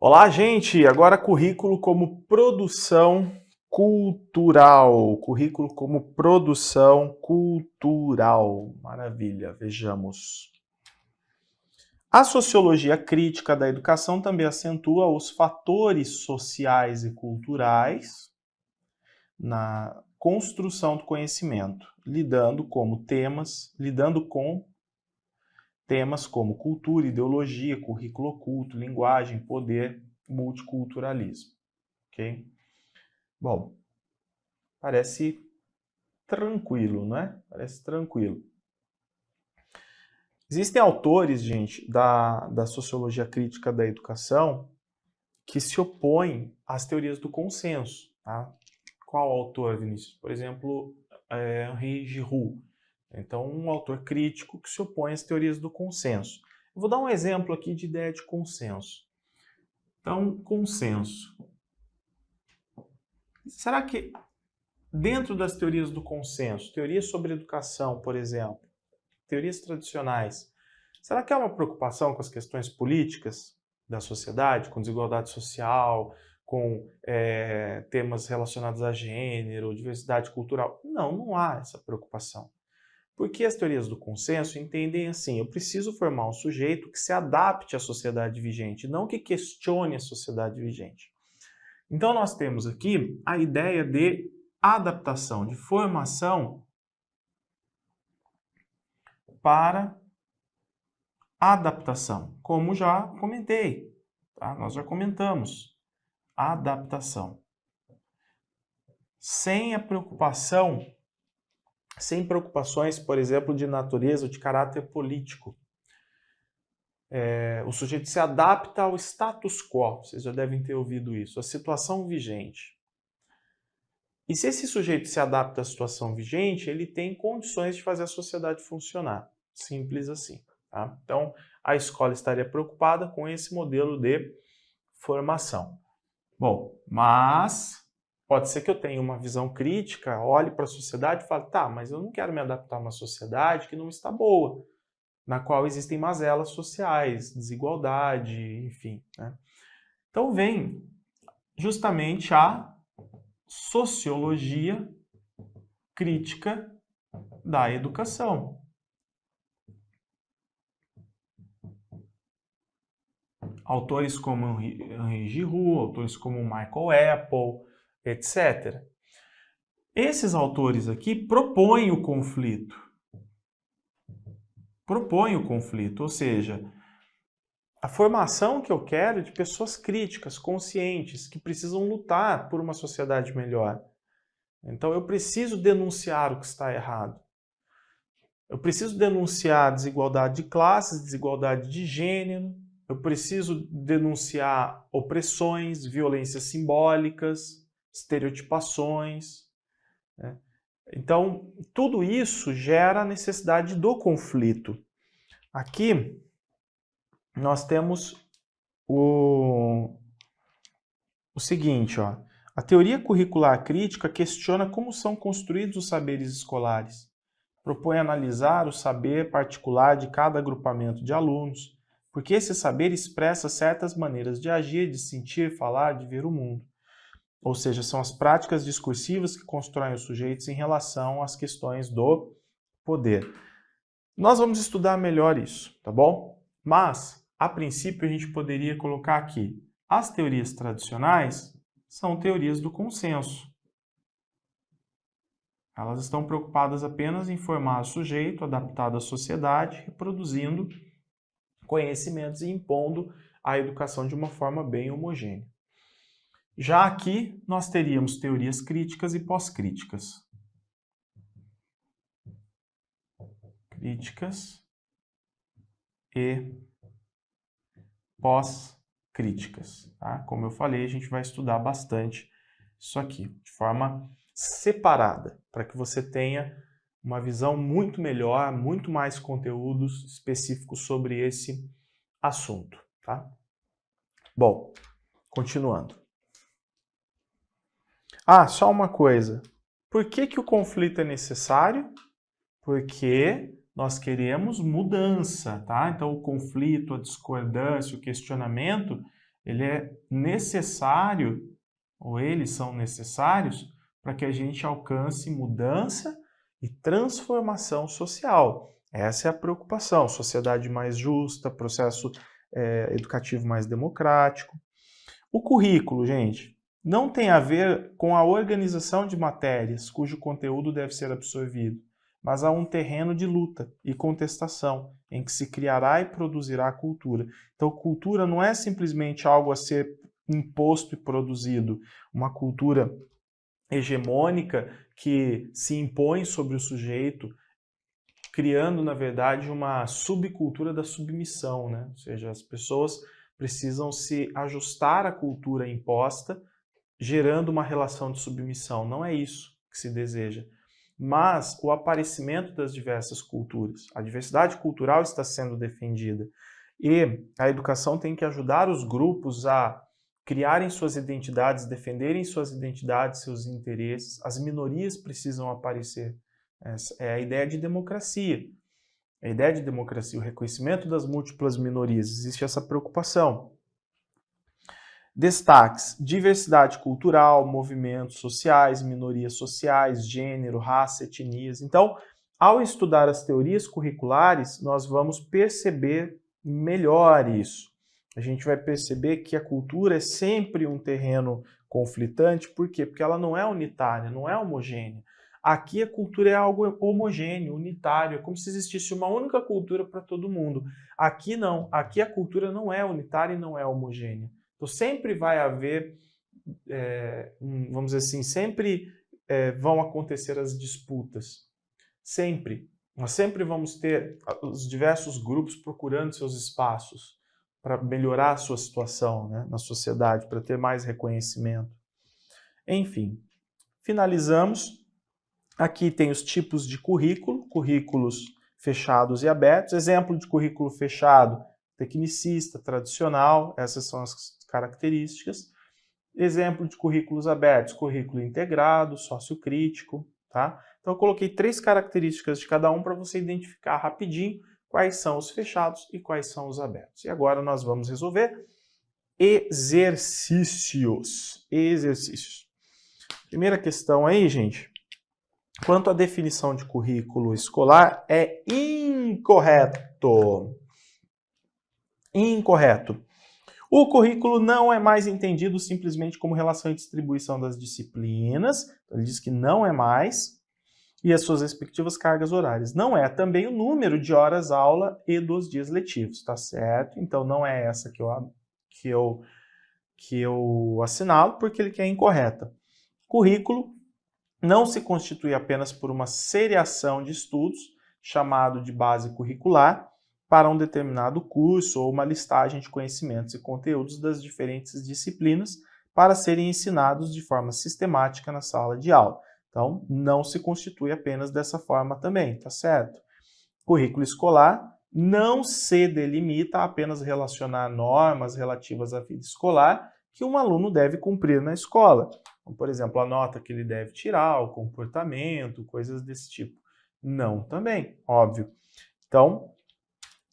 Olá, gente! Agora currículo como produção cultural. Currículo como produção cultural. Maravilha, vejamos. A sociologia crítica da educação também acentua os fatores sociais e culturais na construção do conhecimento, lidando com temas como cultura, ideologia, currículo oculto, linguagem, poder, multiculturalismo. Ok? Bom, parece tranquilo, né? Parece tranquilo. Existem autores, gente, da sociologia crítica da educação que se opõem às teorias do consenso. Tá? Qual autor, Vinícius? Por exemplo, Henri Giroux. Então, um autor crítico que se opõe às teorias do consenso. Eu vou dar um exemplo aqui de ideia de consenso. Então, consenso. Será que dentro das teorias do consenso, teorias sobre educação, por exemplo, teorias tradicionais, será que há uma preocupação com as questões políticas da sociedade, com desigualdade social, com temas relacionados a gênero, diversidade cultural? Não, não há essa preocupação. Porque as teorias do consenso entendem assim, eu preciso formar um sujeito que se adapte à sociedade vigente, não que questione a sociedade vigente. Então nós temos aqui a ideia de adaptação, de formação para adaptação, como já comentei, tá? Nós já comentamos, adaptação. Sem preocupações, por exemplo, de natureza ou de caráter político. O sujeito se adapta ao status quo, vocês já devem ter ouvido isso, a situação vigente. E se esse sujeito se adapta à situação vigente, ele tem condições de fazer a sociedade funcionar. Simples assim. Tá? Então, a escola estaria preocupada com esse modelo de formação. Bom, mas pode ser que eu tenha uma visão crítica, olhe para a sociedade e fale, tá, mas eu não quero me adaptar a uma sociedade que não está boa, na qual existem mazelas sociais, desigualdade, enfim. Né? Então vem justamente a sociologia crítica da educação. Autores como Henri Giroux, autores como Michael Apple, etc. Esses autores aqui propõem o conflito. Ou seja, a formação que eu quero é de pessoas críticas, conscientes, que precisam lutar por uma sociedade melhor. Então eu preciso denunciar o que está errado. Eu preciso denunciar a desigualdade de classes, desigualdade de gênero, eu preciso denunciar opressões, violências simbólicas, estereotipações. Né? Então, tudo isso gera a necessidade do conflito. Aqui, nós temos o seguinte, ó. A teoria curricular crítica questiona como são construídos os saberes escolares. Propõe analisar o saber particular de cada agrupamento de alunos, porque esse saber expressa certas maneiras de agir, de sentir, falar, de ver o mundo. Ou seja, são as práticas discursivas que constroem os sujeitos em relação às questões do poder. Nós vamos estudar melhor isso, tá bom? Mas, a princípio, a gente poderia colocar aqui, as teorias tradicionais são teorias do consenso. Elas estão preocupadas apenas em formar o sujeito adaptado à sociedade, reproduzindo conhecimentos e impondo a educação de uma forma bem homogênea. Já aqui, nós teríamos teorias críticas e pós-críticas. Críticas e pós-críticas. Tá? Como eu falei, a gente vai estudar bastante isso aqui, de forma separada, para que você tenha uma visão muito melhor, muito mais conteúdos específicos sobre esse assunto. Tá? Bom, continuando. Só uma coisa. Por que o conflito é necessário? Porque nós queremos mudança, tá? Então o conflito, a discordância, o questionamento ele é necessário, ou eles são necessários, para que a gente alcance mudança e transformação social. Essa é a preocupação, sociedade mais justa, processo educativo mais democrático. O currículo, gente, não tem a ver com a organização de matérias cujo conteúdo deve ser absorvido, mas há um terreno de luta e contestação em que se criará e produzirá a cultura. Então, cultura não é simplesmente algo a ser imposto e produzido, uma cultura hegemônica que se impõe sobre o sujeito, criando, na verdade, uma subcultura da submissão, né? Ou seja, as pessoas precisam se ajustar à cultura imposta, gerando uma relação de submissão. Não é isso que se deseja. Mas o aparecimento das diversas culturas, a diversidade cultural está sendo defendida. E a educação tem que ajudar os grupos a criarem suas identidades, defenderem suas identidades, seus interesses. As minorias precisam aparecer. Essa é a ideia de democracia. A ideia de democracia, o reconhecimento das múltiplas minorias. Existe essa preocupação. Destaques: diversidade cultural, movimentos sociais, minorias sociais, gênero, raça, etnias. Então, ao estudar as teorias curriculares, nós vamos perceber melhor isso. A gente vai perceber que a cultura é sempre um terreno conflitante. Por quê? Porque ela não é unitária, não é homogênea. Aqui a cultura é algo homogêneo, unitário, é como se existisse uma única cultura para todo mundo. Aqui não, aqui a cultura não é unitária e não é homogênea. Então sempre vai haver, vamos dizer assim, sempre vão acontecer as disputas. Sempre. Nós sempre vamos ter os diversos grupos procurando seus espaços para melhorar a sua situação, né, na sociedade, para ter mais reconhecimento. Enfim, finalizamos. Aqui tem os tipos de currículo, currículos fechados e abertos. Exemplo de currículo fechado: tecnicista, tradicional, essas são as características. Exemplo de currículos abertos: currículo integrado, sociocrítico, tá? Então eu coloquei 3 características de cada um para você identificar rapidinho quais são os fechados e quais são os abertos. E agora nós vamos resolver exercícios. Exercícios. Primeira questão aí, gente. Quanto à definição de currículo escolar, é incorreto. Incorreto. O currículo não é mais entendido simplesmente como relação e distribuição das disciplinas, ele diz que não é mais, e as suas respectivas cargas horárias. Não é também o número de horas-aula e dos dias letivos, tá certo? Então não é essa que eu assinalo, porque ele quer incorreta. Currículo não se constitui apenas por uma seriação de estudos, chamado de base curricular, para um determinado curso ou uma listagem de conhecimentos e conteúdos das diferentes disciplinas para serem ensinados de forma sistemática na sala de aula. Então, não se constitui apenas dessa forma também, tá certo? Currículo escolar não se delimita a apenas relacionar normas relativas à vida escolar que um aluno deve cumprir na escola. Então, por exemplo, a nota que ele deve tirar, o comportamento, coisas desse tipo. Não também, óbvio. Então,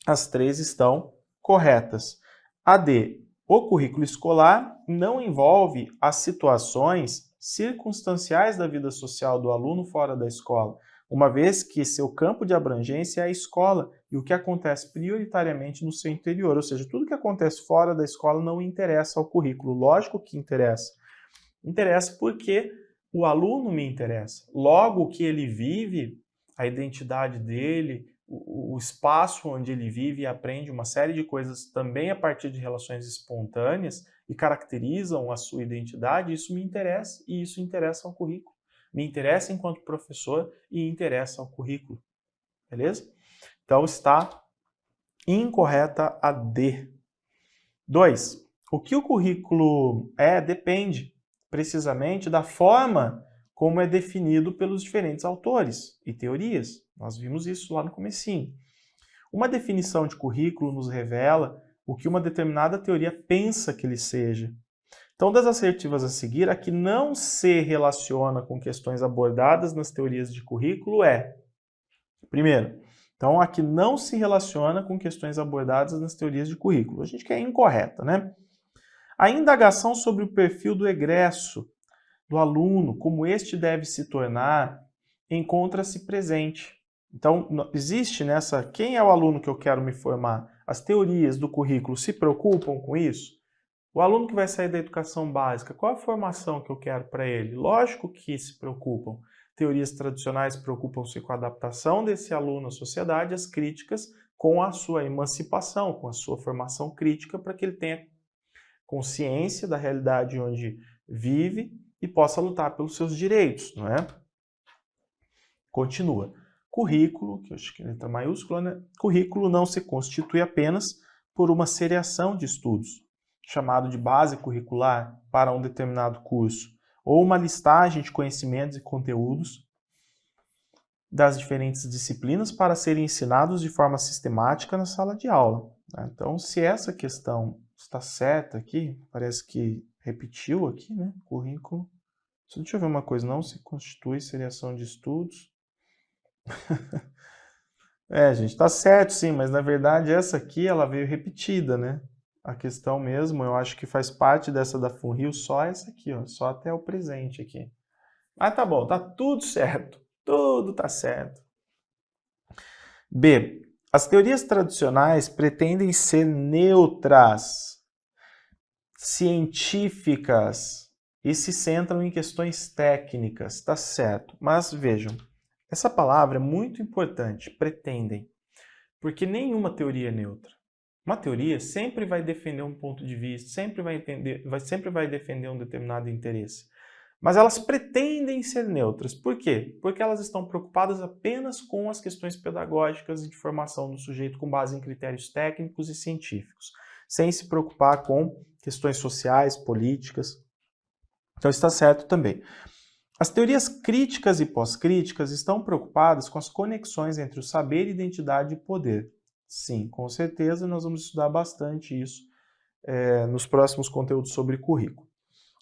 as 3 estão corretas. A D. O currículo escolar não envolve as situações circunstanciais da vida social do aluno fora da escola, uma vez que seu campo de abrangência é a escola e o que acontece prioritariamente no seu interior, ou seja, tudo que acontece fora da escola não interessa ao currículo. Lógico que interessa. Interessa porque o aluno me interessa. Logo, o que ele vive, a identidade dele, o espaço onde ele vive e aprende uma série de coisas também a partir de relações espontâneas e caracterizam a sua identidade, isso me interessa e isso interessa ao currículo. Me interessa enquanto professor e interessa ao currículo. Beleza? Então está incorreta a D. 2. O que o currículo depende precisamente da forma como é definido pelos diferentes autores e teorias. Nós vimos isso lá no comecinho. Uma definição de currículo nos revela o que uma determinada teoria pensa que ele seja. Então, das assertivas a seguir, a que não se relaciona com questões abordadas nas teorias de currículo é... Primeiro, então, a que não se relaciona com questões abordadas nas teorias de currículo. A gente quer incorreta, né? A indagação sobre o perfil do egresso do aluno, como este deve se tornar, encontra-se presente. Então, existe nessa, quem é o aluno que eu quero me formar? As teorias do currículo se preocupam com isso? O aluno que vai sair da educação básica, qual a formação que eu quero para ele? Lógico que se preocupam. Teorias tradicionais preocupam-se com a adaptação desse aluno à sociedade, as críticas com a sua emancipação, com a sua formação crítica, para que ele tenha consciência da realidade onde vive e possa lutar pelos seus direitos, não é? Continua. Currículo, que eu acho que é letra maiúscula, né? Currículo não se constitui apenas por uma seriação de estudos, chamado de base curricular para um determinado curso, ou uma listagem de conhecimentos e conteúdos das diferentes disciplinas para serem ensinados de forma sistemática na sala de aula. Então, se essa questão está certa aqui, parece que repetiu aqui, né? Currículo. Só deixa eu ver uma coisa, não se constitui seriação de estudos. Gente, tá certo sim, mas na verdade essa aqui ela veio repetida, né? A questão mesmo, eu acho que faz parte dessa da FUNRIO só essa aqui, ó, só até o presente aqui. Mas tá bom, tá tudo certo, tudo tá certo. B. As teorias tradicionais pretendem ser neutras, científicas e se centram em questões técnicas, tá certo? Mas vejam, essa palavra é muito importante, pretendem, porque nenhuma teoria é neutra. Uma teoria sempre vai defender um ponto de vista, sempre vai defender um determinado interesse. Mas elas pretendem ser neutras. Por quê? Porque elas estão preocupadas apenas com as questões pedagógicas e de formação do sujeito com base em critérios técnicos e científicos, sem se preocupar com questões sociais, políticas. Então está certo também. As teorias críticas e pós-críticas estão preocupadas com as conexões entre o saber, identidade e poder. Sim, com certeza nós vamos estudar bastante isso nos próximos conteúdos sobre currículo.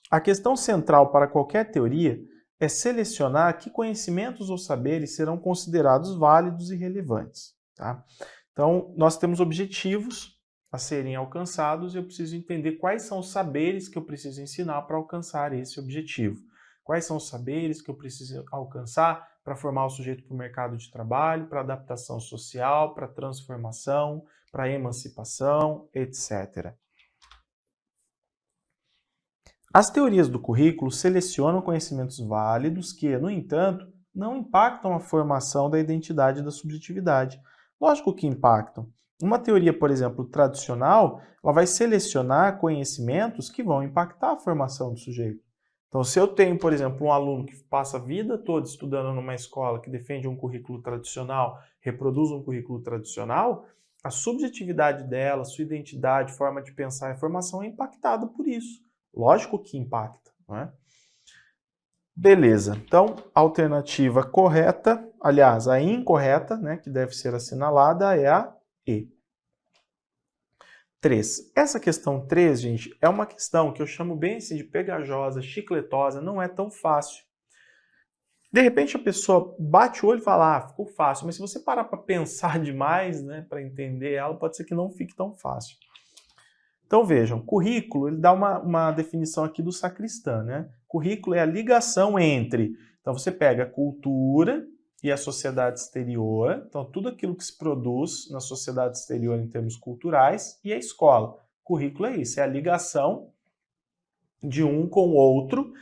A questão central para qualquer teoria é selecionar que conhecimentos ou saberes serão considerados válidos e relevantes. Tá? Então, nós temos objetivos a serem alcançados e eu preciso entender quais são os saberes que eu preciso ensinar para alcançar esse objetivo. Quais são os saberes que eu preciso alcançar para formar o sujeito para o mercado de trabalho, para adaptação social, para transformação, para emancipação, etc. As teorias do currículo selecionam conhecimentos válidos que, no entanto, não impactam a formação da identidade e da subjetividade. Lógico que impactam. Uma teoria, por exemplo, tradicional, ela vai selecionar conhecimentos que vão impactar a formação do sujeito. Então, se eu tenho, por exemplo, um aluno que passa a vida toda estudando numa escola que defende um currículo tradicional, reproduz um currículo tradicional, a subjetividade dela, sua identidade, forma de pensar e formação é impactada por isso. Lógico que impacta, não é? Beleza, então a alternativa correta, aliás, a incorreta, né, que deve ser assinalada é a E. 3. Essa questão 3, gente, é uma questão que eu chamo bem assim de pegajosa, chicletosa, não é tão fácil. De repente a pessoa bate o olho e fala, ficou fácil, mas se você parar para pensar demais, né, para entender ela, pode ser que não fique tão fácil. Então vejam, currículo, ele dá uma definição aqui do Sacristã, né? Currículo é a ligação entre, então você pega a cultura e a sociedade exterior, então tudo aquilo que se produz na sociedade exterior em termos culturais, e a escola. Currículo é isso, é a ligação de um com o outro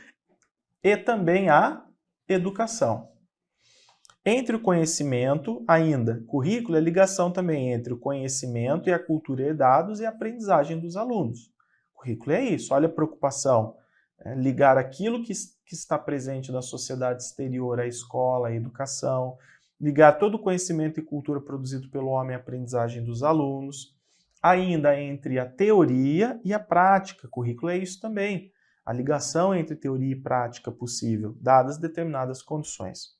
e também a educação. Entre o conhecimento, ainda, currículo é a ligação também entre o conhecimento e a cultura herdados e a aprendizagem dos alunos. Currículo é isso, olha a preocupação, ligar aquilo que está presente na sociedade exterior à escola, à educação, ligar todo o conhecimento e cultura produzido pelo homem à aprendizagem dos alunos, ainda entre a teoria e a prática, currículo é isso também, a ligação entre teoria e prática possível, dadas determinadas condições.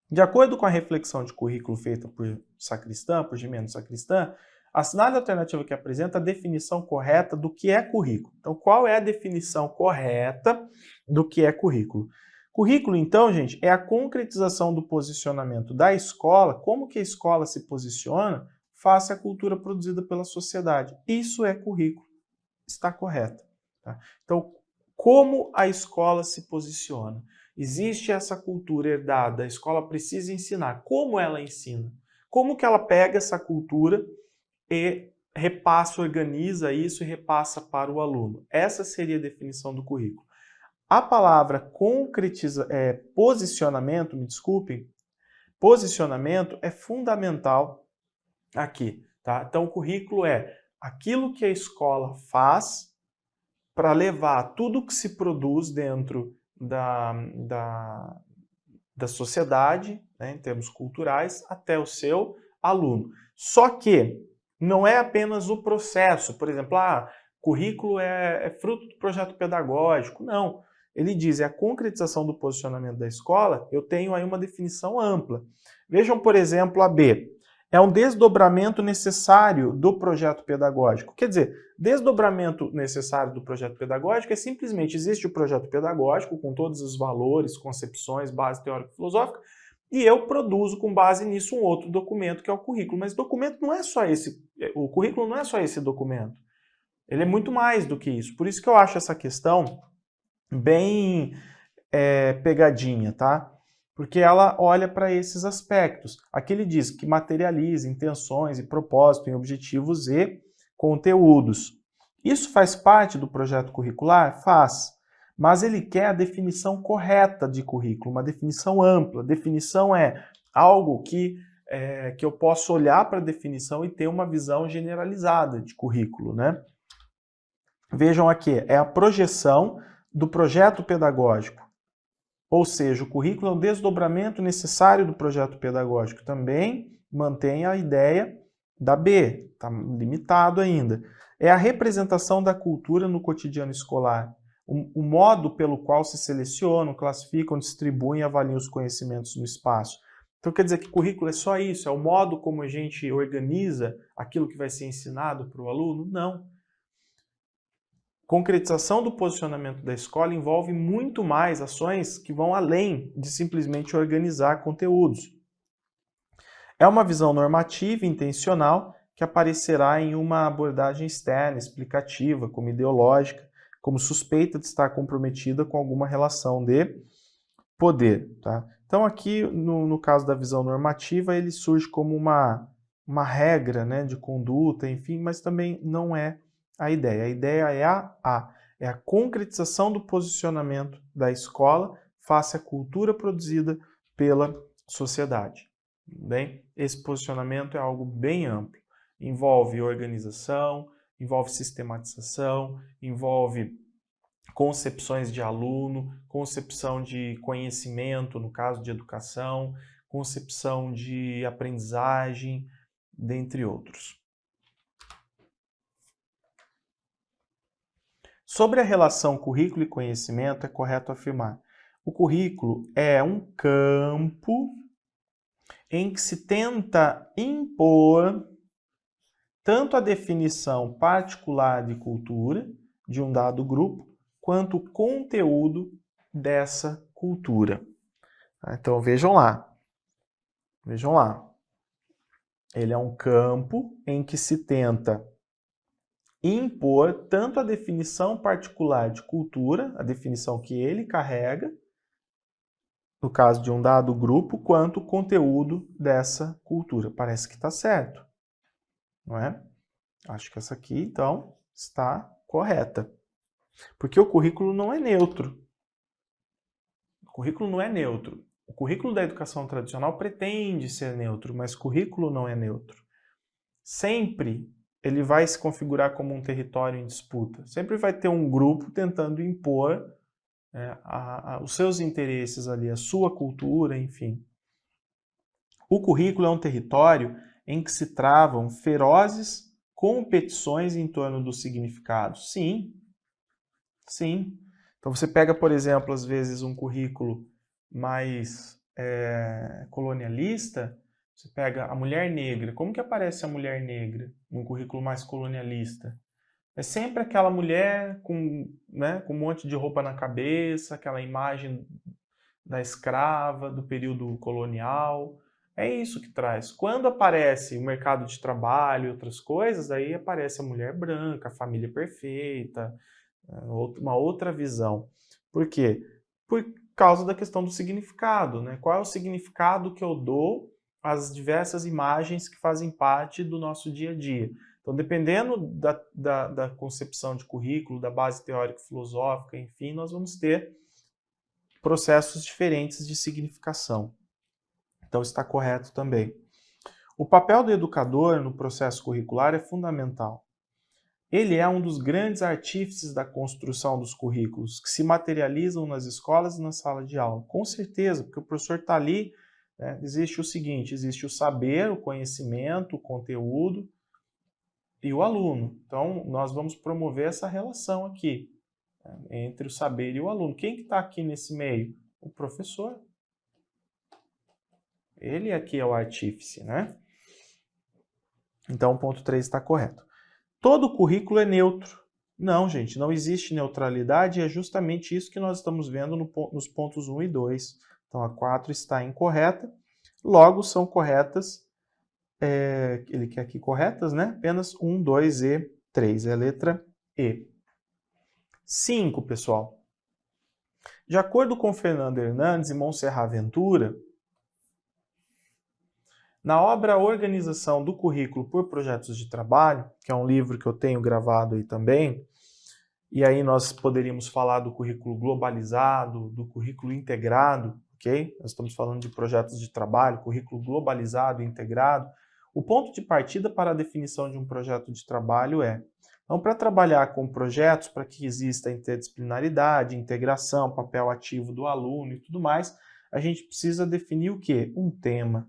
De acordo com a reflexão de currículo feita por Sacristã, por Gimeno Sacristã, assinale a alternativa que apresenta a definição correta do que é currículo. Então, qual é a definição correta do que é currículo? Currículo, então, gente, é a concretização do posicionamento da escola, como que a escola se posiciona face à cultura produzida pela sociedade. Isso é currículo. Está correto. Tá? Então, como a escola se posiciona? Existe essa cultura herdada, a escola precisa ensinar. Como ela ensina? Como que ela pega essa cultura e repassa, organiza isso e repassa para o aluno? Essa seria a definição do currículo. A palavra posicionamento, me desculpem, posicionamento é fundamental aqui, tá? Então, o currículo é aquilo que a escola faz para levar tudo que se produz dentro da sociedade, né, em termos culturais, até o seu aluno. Só que não é apenas o processo, por exemplo, currículo é fruto do projeto pedagógico. Não. Ele diz, é a concretização do posicionamento da escola, eu tenho aí uma definição ampla. Vejam, por exemplo, a B. É um desdobramento necessário do projeto pedagógico. Quer dizer, desdobramento necessário do projeto pedagógico é simplesmente existe o projeto pedagógico com todos os valores, concepções, base teórico-filosófica, e eu produzo com base nisso um outro documento que é o currículo. Mas documento não é só esse, o currículo não é só esse documento. Ele é muito mais do que isso. Por isso que eu acho essa questão bem pegadinha, tá? Porque ela olha para esses aspectos. Aqui ele diz que materializa intenções e propósito em objetivos e conteúdos. Isso faz parte do projeto curricular? Faz. Mas ele quer a definição correta de currículo, uma definição ampla. Definição é algo que eu posso olhar para a definição e ter uma visão generalizada de currículo, né? Vejam aqui, é a projeção do projeto pedagógico. Ou seja, o currículo é um desdobramento necessário do projeto pedagógico. Também mantém a ideia da B, está limitado ainda. É a representação da cultura no cotidiano escolar. O modo pelo qual se selecionam, classificam, distribuem e avaliam os conhecimentos no espaço. Então quer dizer que currículo é só isso? É o modo como a gente organiza aquilo que vai ser ensinado para o aluno? Não. Concretização do posicionamento da escola envolve muito mais ações que vão além de simplesmente organizar conteúdos. É uma visão normativa e intencional que aparecerá em uma abordagem externa, explicativa, como ideológica, como suspeita de estar comprometida com alguma relação de poder. Tá? Então aqui, no caso da visão normativa, ele surge como uma regra, né, de conduta, enfim, mas também não é a ideia. A ideia é a concretização do posicionamento da escola face à cultura produzida pela sociedade. Bem, esse posicionamento é algo bem amplo. Envolve organização, envolve sistematização, envolve concepções de aluno, concepção de conhecimento, no caso de educação, concepção de aprendizagem, dentre outros. Sobre a relação currículo e conhecimento, é correto afirmar: o currículo é um campo em que se tenta impor tanto a definição particular de cultura de um dado grupo, quanto o conteúdo dessa cultura. Então vejam lá. Vejam lá. Ele é um campo em que se tenta impor tanto a definição particular de cultura, a definição que ele carrega, no caso de um dado grupo, quanto o conteúdo dessa cultura. Parece que está certo, não é? Acho que essa aqui, então, está correta. Porque o currículo não é neutro. O currículo não é neutro. O currículo da educação tradicional pretende ser neutro, mas o currículo não é neutro. Sempre ele vai se configurar como um território em disputa. Sempre vai ter um grupo tentando impor os seus interesses ali, a sua cultura, enfim. O currículo é um território em que se travam ferozes competições em torno do significado. Sim, sim. Então você pega, por exemplo, às vezes um currículo mais colonialista, você pega a mulher negra. Como que aparece a mulher negra num currículo mais colonialista? É sempre aquela mulher com um monte de roupa na cabeça, aquela imagem da escrava, do período colonial. É isso que traz. Quando aparece o mercado de trabalho e outras coisas, aí aparece a mulher branca, a família perfeita, uma outra visão. Por quê? Por causa da questão do significado, né? Qual é o significado que eu dou às diversas imagens que fazem parte do nosso dia a dia? Então, dependendo da concepção de currículo, da base teórico-filosófica, enfim, nós vamos ter processos diferentes de significação. Então, está correto também. O papel do educador no processo curricular é fundamental. Ele é um dos grandes artífices da construção dos currículos, que se materializam nas escolas e na sala de aula. Com certeza, porque o professor está ali, né, existe o seguinte, existe o saber, o conhecimento, o conteúdo e o aluno. Então, nós vamos promover essa relação aqui, né, entre o saber e o aluno. Quem que está aqui nesse meio? O professor. Ele aqui é o artífice, né? Então, o ponto 3 está correto. Todo currículo é neutro. Não, gente, não existe neutralidade e é justamente isso que nós estamos vendo nos pontos 1 e 2. Então, a 4 está incorreta. Logo, são corretas, ele quer aqui corretas, né? Apenas 1, 2 e 3. É a letra E. 5, pessoal. De acordo com Fernando Hernandes e Montserrat Ventura, na obra Organização do Currículo por Projetos de Trabalho, que é um livro que eu tenho gravado aí também, e aí nós poderíamos falar do currículo globalizado, do currículo integrado, ok? Nós estamos falando de projetos de trabalho, currículo globalizado e integrado. O ponto de partida para a definição de um projeto de trabalho é, então, para trabalhar com projetos, para que exista interdisciplinaridade, integração, papel ativo do aluno e tudo mais, a gente precisa definir o quê? Um tema.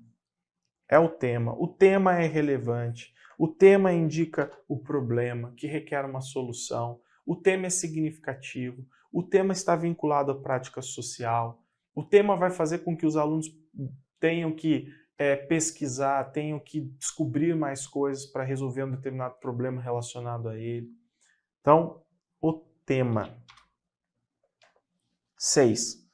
É o tema. O tema é relevante. O tema indica o problema que requer uma solução. O tema é significativo. O tema está vinculado à prática social. O tema vai fazer com que os alunos tenham que pesquisar, tenham que descobrir mais coisas para resolver um determinado problema relacionado a ele. Então, o tema. 6.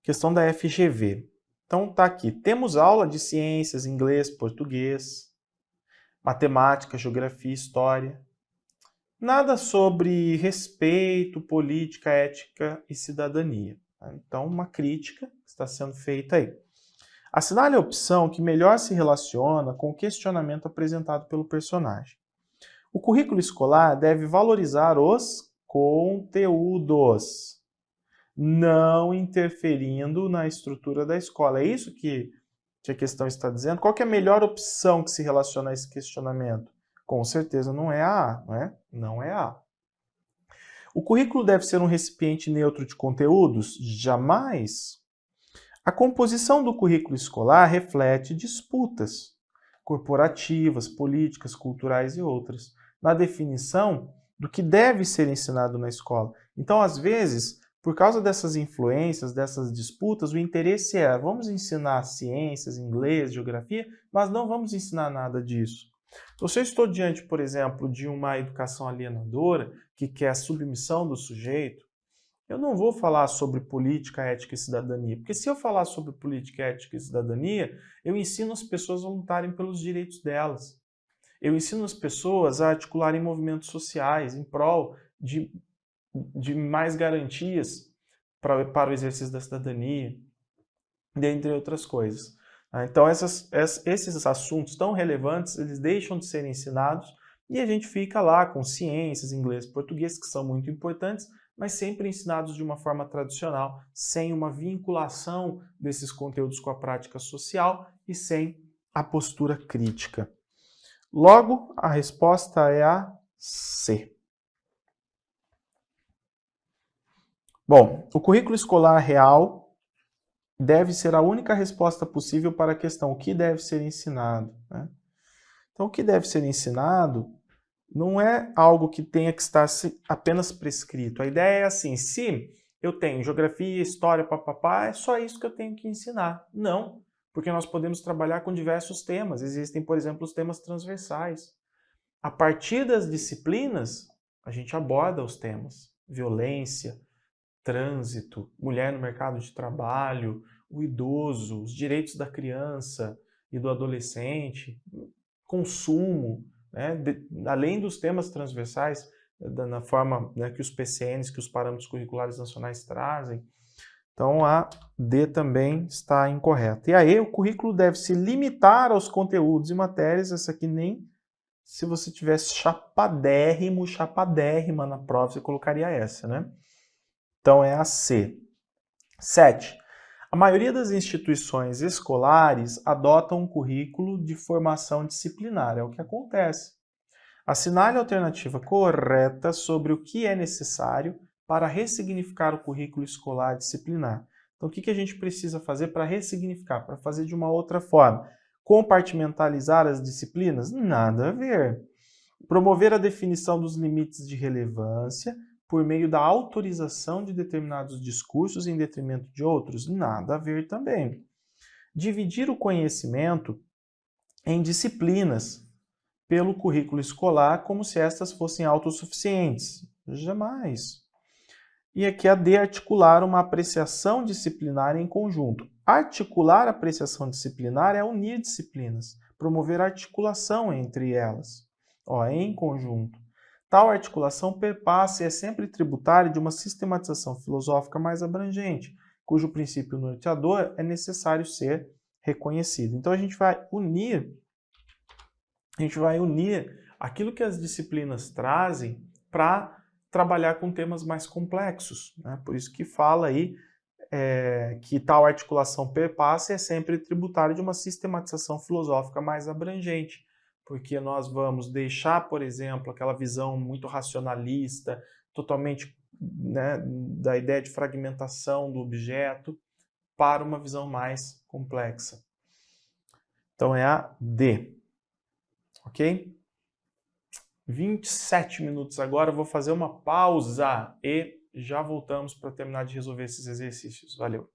Questão da FGV. Então tá aqui, temos aula de ciências, inglês, português, matemática, geografia, história. Nada sobre respeito, política, ética e cidadania. Então uma crítica está sendo feita aí. Assinale a opção que melhor se relaciona com o questionamento apresentado pelo personagem. O currículo escolar deve valorizar os conteúdos, não interferindo na estrutura da escola. É isso que a questão está dizendo. Qual que é a melhor opção que se relaciona a esse questionamento? Com certeza não é a A, não é? Não é a A. O currículo deve ser um recipiente neutro de conteúdos? Jamais. A composição do currículo escolar reflete disputas corporativas, políticas, culturais e outras, na definição do que deve ser ensinado na escola. Então, às vezes, por causa dessas influências, dessas disputas, o interesse é, vamos ensinar ciências, inglês, geografia, mas não vamos ensinar nada disso. Então, se eu estou diante, por exemplo, de uma educação alienadora, que quer a submissão do sujeito, eu não vou falar sobre política, ética e cidadania, porque se eu falar sobre política, ética e cidadania, eu ensino as pessoas a lutarem pelos direitos delas. Eu ensino as pessoas a articularem movimentos sociais em prol de mais garantias para o exercício da cidadania, dentre outras coisas. Então, esses assuntos tão relevantes, eles deixam de ser ensinados e a gente fica lá com ciências, inglês, português, que são muito importantes, mas sempre ensinados de uma forma tradicional, sem uma vinculação desses conteúdos com a prática social e sem a postura crítica. Logo, a resposta é a C. Bom, o currículo escolar real deve ser a única resposta possível para a questão o que deve ser ensinado, né? Então, o que deve ser ensinado não é algo que tenha que estar apenas prescrito. A ideia é assim, se eu tenho geografia, história, papapá, é só isso que eu tenho que ensinar. Não, porque nós podemos trabalhar com diversos temas. Existem, por exemplo, os temas transversais. A partir das disciplinas, a gente aborda os temas. Violência, trânsito, mulher no mercado de trabalho, o idoso, os direitos da criança e do adolescente, consumo, né? Além dos temas transversais, na forma, né, que os PCNs, que os parâmetros curriculares nacionais trazem. Então, a D também está incorreta. E aí, o currículo deve se limitar aos conteúdos e matérias, essa aqui nem se você tivesse chapadérrima na prova, você colocaria essa, né? Então, é a C. 7. A maioria das instituições escolares adotam um currículo de formação disciplinar, é o que acontece. Assinale a alternativa correta sobre o que é necessário para ressignificar o currículo escolar disciplinar. Então, o que a gente precisa fazer para ressignificar, para fazer de uma outra forma? Compartimentalizar as disciplinas? Nada a ver. Promover a definição dos limites de relevância por meio da autorização de determinados discursos em detrimento de outros? Nada a ver também. Dividir o conhecimento em disciplinas pelo currículo escolar como se estas fossem autossuficientes? Jamais. E aqui a D, articular uma apreciação disciplinar em conjunto. Articular a apreciação disciplinar é unir disciplinas, promover articulação entre elas, em conjunto. Tal articulação perpassa e é sempre tributária de uma sistematização filosófica mais abrangente, cujo princípio norteador é necessário ser reconhecido. Então a gente vai unir aquilo que as disciplinas trazem para trabalhar com temas mais complexos, né? Por isso que fala aí que tal articulação perpassa e é sempre tributária de uma sistematização filosófica mais abrangente, porque nós vamos deixar, por exemplo, aquela visão muito racionalista, totalmente, né, da ideia de fragmentação do objeto, para uma visão mais complexa. Então é a D. Ok? 27 minutos agora, eu vou fazer uma pausa e já voltamos para terminar de resolver esses exercícios. Valeu!